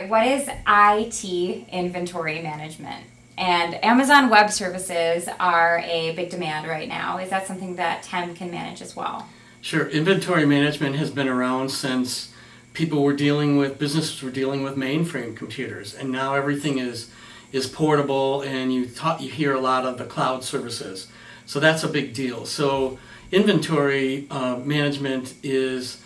what is IT inventory management? And Amazon Web Services are a big demand right now. Is that something that TEM can manage as well? Sure. Inventory management has been around since businesses were dealing with mainframe computers, and now everything is portable, and you hear a lot of the cloud services. So that's a big deal. So inventory management is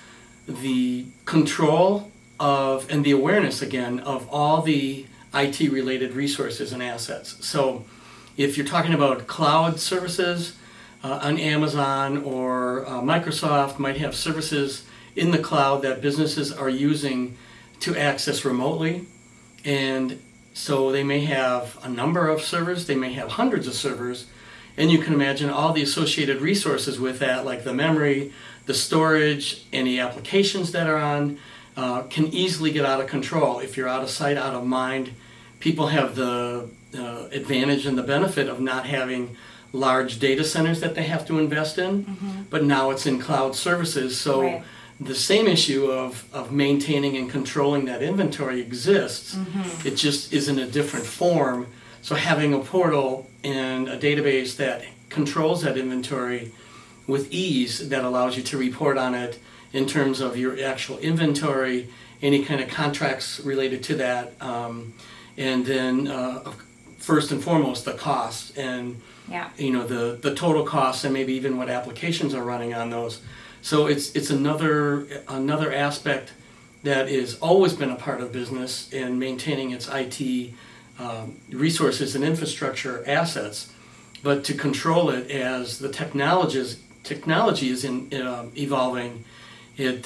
the control of and the awareness again of all the IT related resources and assets. So if you're talking about cloud services on Amazon or Microsoft might have services in the cloud that businesses are using to access remotely, and so they may have a number of servers, they may have hundreds of servers, and you can imagine all the associated resources with that, like the memory, the storage, any applications that are on, can easily get out of control. If you're out of sight, out of mind, people have the advantage and the benefit of not having large data centers that they have to invest in, but now it's in cloud services. So Right. the same issue of maintaining and controlling that inventory exists. It just is in a different form. So having a portal and a database that controls that inventory with ease, that allows you to report on it in terms of your actual inventory, any kind of contracts related to that, and then first and foremost the cost and Yeah. the total costs, and maybe even what applications are running on those. So it's another aspect that has always been a part of business in maintaining its IT resources and infrastructure assets, but to control it as the technology is evolving. It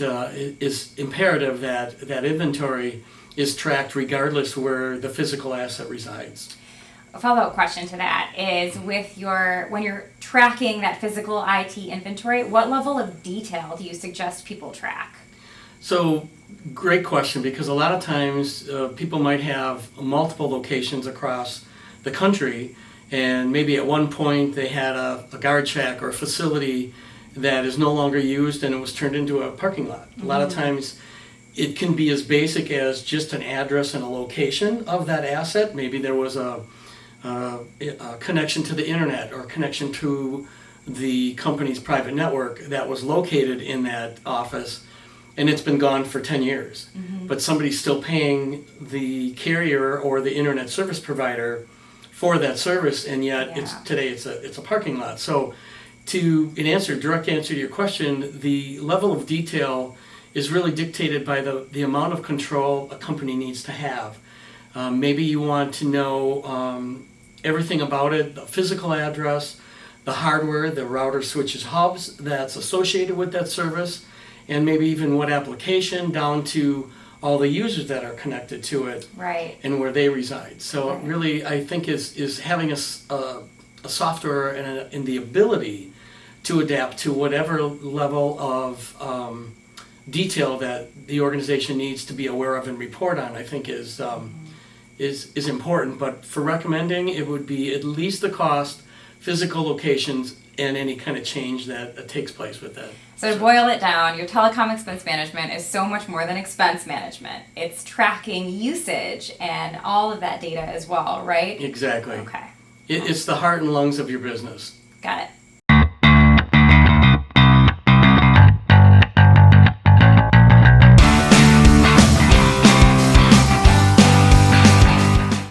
is imperative that inventory is tracked regardless where the physical asset resides. A follow-up question to that is when you're tracking that physical IT inventory, what level of detail do you suggest people track? So, great question, because a lot of times people might have multiple locations across the country, and maybe at one point they had a guard shack or a facility that is no longer used and it was turned into a parking lot. A lot of times it can be as basic as just an address and a location of that asset. Maybe there was a connection to the internet or connection to the company's private network that was located in that office, and it's been gone for 10 years. But somebody's still paying the carrier or the internet service provider for that service, and yet today it's a parking lot. So direct answer to your question, the level of detail is really dictated by the amount of control a company needs to have. Maybe you want to know everything about it, the physical address, the hardware, the router, switches, hubs that's associated with that service, and maybe even what application, down to all the users that are connected to it, Right. and where they reside. So really, I think is having a software and the ability to adapt to whatever level of detail that the organization needs to be aware of and report on, I think is important. But for recommending, it would be at least the cost, physical locations, and any kind of change that takes place with that. So to boil it down, your telecom expense management is so much more than expense management. It's tracking usage and all of that data as well, right? Exactly. Okay. It's the heart and lungs of your business. Got it.